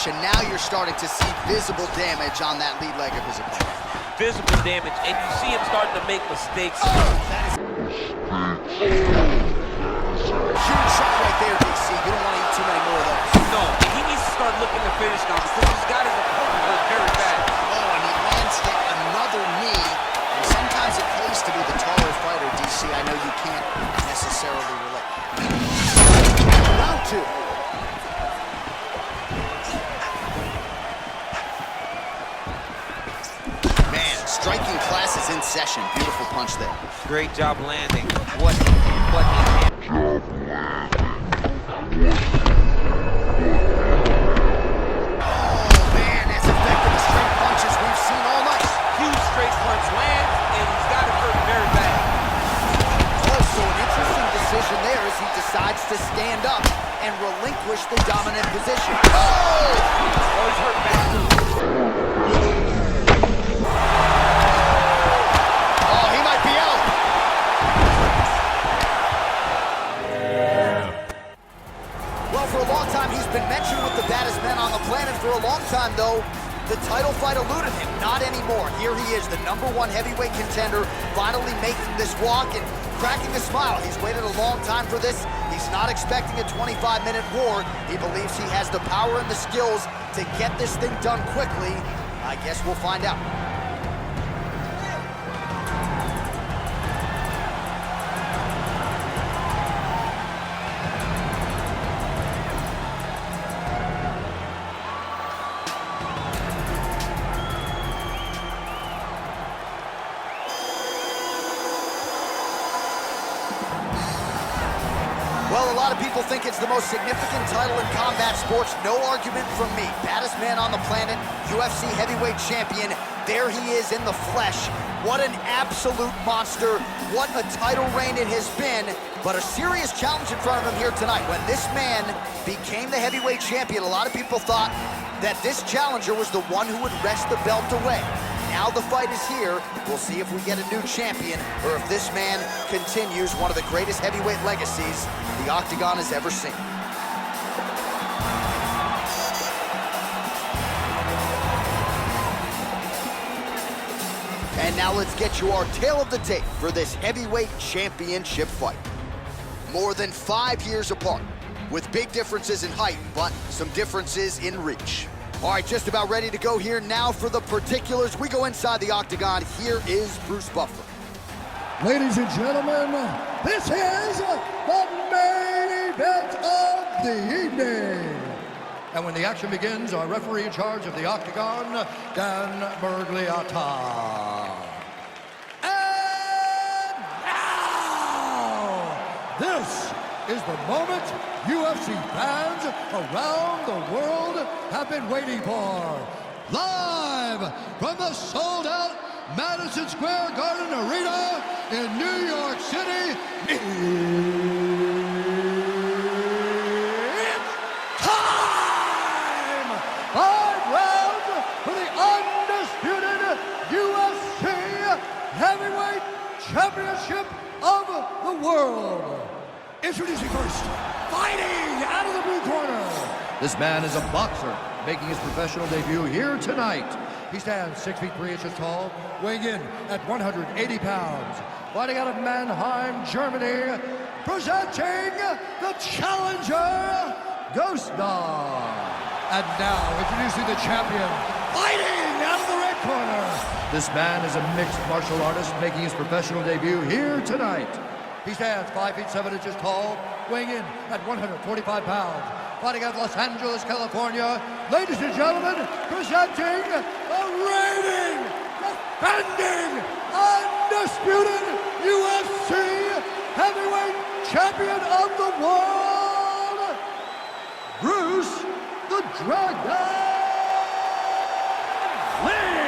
position. Now you're starting to see visible damage on that lead leg of his opponent. Visible damage, and you see him starting to make mistakes. Huge shot right there, DC. You don't want to eat too many more of those. No, he needs to start looking to finish now because he's got his opponent hurt very bad. Oh, and he lands yet another knee. And sometimes it pays to be the taller fighter, DC. I know you can't necessarily relate. Round two. Man, striking class is in session. Beautiful punch there. Great job landing. What he can. There as he decides to stand up and relinquish the dominant position. Oh! Oh, he's hurt bad. Oh, he might be out. Well, for a long time, he's been mentioned with the baddest men on the planet. For a long time, though, the title fight eluded him. Not anymore. Here he is, the #1 heavyweight contender, finally making this walk and cracking a smile. He's waited a long time for this. He's not expecting a 25-minute war. He believes he has the power and the skills to get this thing done quickly. I guess we'll find out. Well, a lot of people think it's the most significant title in combat sports. No argument from me. Baddest man on the planet, UFC heavyweight champion. There he is in the flesh. What an absolute monster. What a title reign it has been. But a serious challenge in front of him here tonight. When this man became the heavyweight champion, a lot of people thought that this challenger was the one who would wrest the belt away. Now the fight is here. We'll see if we get a new champion or if this man continues one of the greatest heavyweight legacies the Octagon has ever seen. And now let's get you our tale of the tape for this heavyweight championship fight. More than 5 years apart, with big differences in height, but some differences in reach. All right, just about ready to go here now for the particulars. We go inside the Octagon. Here is Bruce Buffer. Ladies and gentlemen, this is the main event of the evening. And when the action begins, our referee in charge of the Octagon, Dan Bergliata. And now, this is the moment UFC fans around the world have been waiting for. Live from the sold-out Madison Square Garden Arena in New York City, it's time! 5 rounds for the undisputed UFC Heavyweight Championship of the world. Introducing first, fighting out of the blue corner. This man is a boxer, making his professional debut here tonight. He stands 6 feet 3 inches tall, weighing in at 180 pounds. Fighting out of Mannheim, Germany, presenting the challenger, Ghost Dog. And now, introducing the champion, fighting out of the red corner. This man is a mixed martial artist, making his professional debut here tonight. He stands 5 feet 7 inches tall, weighing in at 145 pounds. Fighting out of Los Angeles, California, ladies and gentlemen, presenting the reigning, defending, undisputed UFC heavyweight champion of the world, Bruce the Dragon Lee.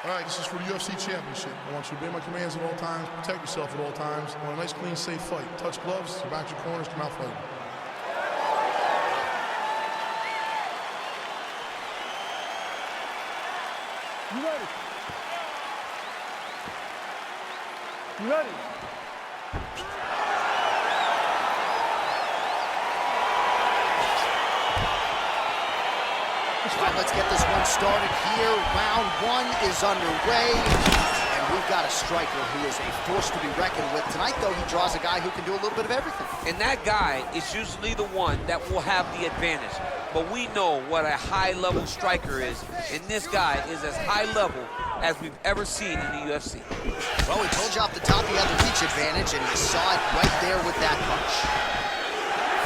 All right, this is for the UFC Championship. I want you to obey my commands at all times, protect yourself at all times. I want a nice, clean, safe fight. Touch gloves, back your corners, come out fighting. You ready? You ready? All right, let's get this one started here. Round one is underway. And we've got a striker who is a force to be reckoned with. Tonight, though, he draws a guy who can do a little bit of everything. And that guy is usually the one that will have the advantage. But we know what a high-level striker is, and this guy is as high-level as we've ever seen in the UFC. Well, we told you off the top he had the reach advantage, and you saw it right there with that punch.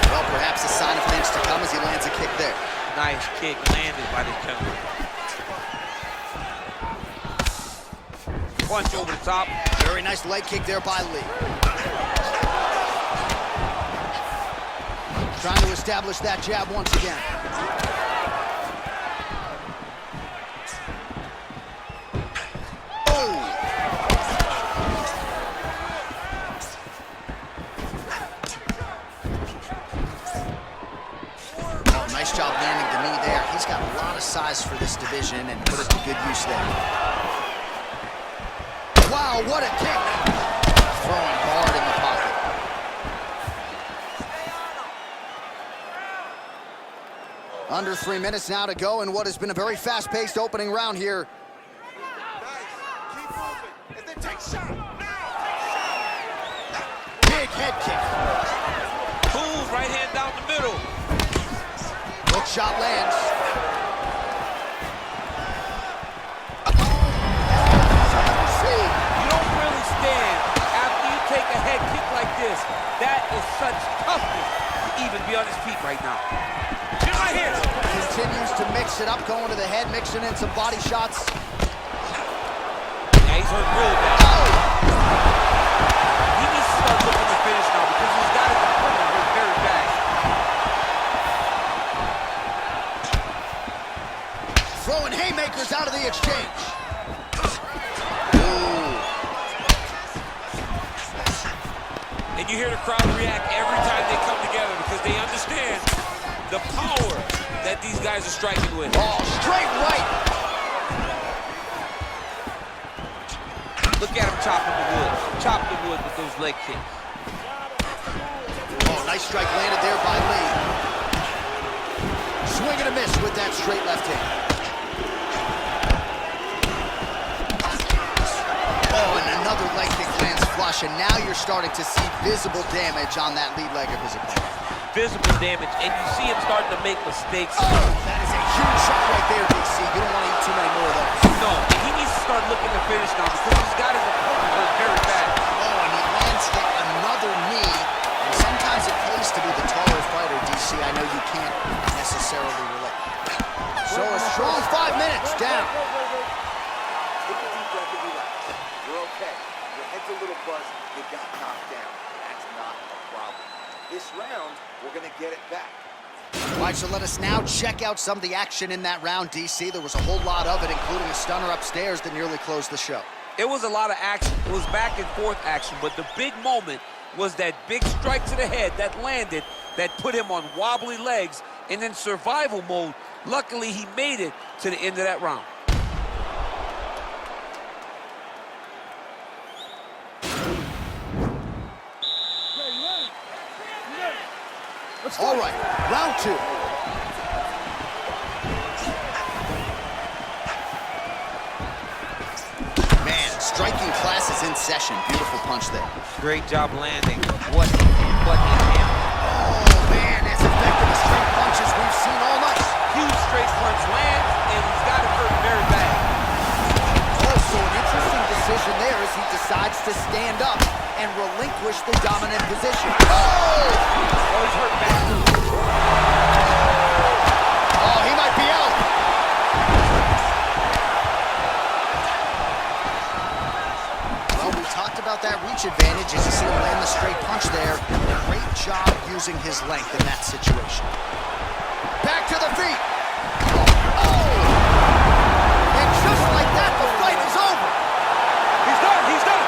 Well, perhaps a sign of things to come as he lands a kick there. Nice kick landed by the gentleman. Punch over the top. Very nice leg kick there by Lee. Trying to establish that jab once again. Oh! Oh, nice job landing the knee there. He's got a lot of size for this division and put it to good use there. Wow, what a kick! Throwing hard in the pocket. Under 3 minutes now to go in what has been a very fast-paced opening round here. Nice. Keep moving. And then take shot. Big head kick. Cool, right hand down the middle. Hook shot lands. You don't really stand after you take a head kick like this. That is such toughness to even be on his feet right now. Get right here. Continues to mix it up, going to the head, mixing in some body shots. Yeah, he's hurt really bad. He needs to start looking to finish now because he's got it hurt very bad. Throwing haymakers out of the exchange. And you hear the crowd react every time they come together because they understand the power that these guys are striking with. Oh, straight right. Look at him chopping the wood. Chop the wood with those leg kicks. Oh, nice strike landed there by Lee. Swing and a miss with that straight left hand. Oh, and another leg kick lands flush, and now you're starting to see visible damage on that lead leg of his opponent. Visible damage, and you see him starting to make mistakes. Oh, that is a huge shot right there, DC. You don't want to eat too many more of those. No, and he needs to start looking to finish now because he's got his opponent hurt very bad. Oh, and he lands yet another knee. And sometimes it pays to be the taller fighter, DC. I know you can't necessarily relate. So a strong 5 minutes down. Take a deep breath and relax. You're okay. Your head's a little buzzed. You got knocked down. That's not a problem. This round, we're going to get it back. All right, so let us now check out some of the action in that round, DC. There was a whole lot of it, including a stunner upstairs that nearly closed the show. It was a lot of action. It was back and forth action, but the big moment was that big strike to the head that landed, that put him on wobbly legs, and in survival mode, luckily he made it to the end of that round. All right, round two. Man, striking class is in session. Beautiful punch there. Great job landing. What in him? Oh, man, as effective as straight punches we've seen all night. Huge straight punch lands, and he's got it hurt very bad. Also, an interesting decision there as he decides to stand up and relinquish the dominant position. Oh! Oh, he's hurt bad. Oh, he might be out. Well, we talked about that reach advantage as you see him land the straight punch there. Great job using his length in that situation. Back to the feet. Oh! And just like that, the fight is over. He's done, he's done.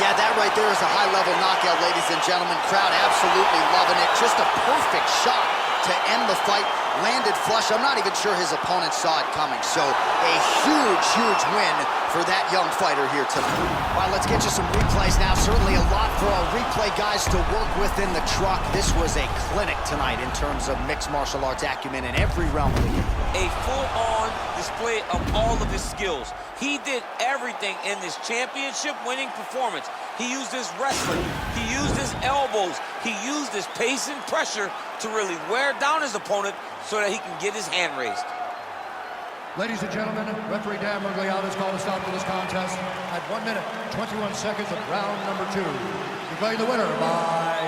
Yeah, that right there is a high-level knockout, ladies and gentlemen. Crowd absolutely loving it. Just a perfect shot to end the fight. Landed flush. I'm not even sure his opponent saw it coming. So a huge, huge win for that young fighter here tonight. All right, let's get you some replays now. Certainly a lot for our replay guys to work with in the truck. This was a clinic tonight in terms of mixed martial arts acumen in every realm of the game. A full-on display of all of his skills. He did everything in this championship-winning performance. He used his wrestling. He used his elbows. He used his pace and pressure to really wear down his opponent so that he can get his hand raised. Ladies and gentlemen, referee Dan Mugliano has called a stop to this contest at 1 minute, 21 seconds of round number 2. Declaring the winner by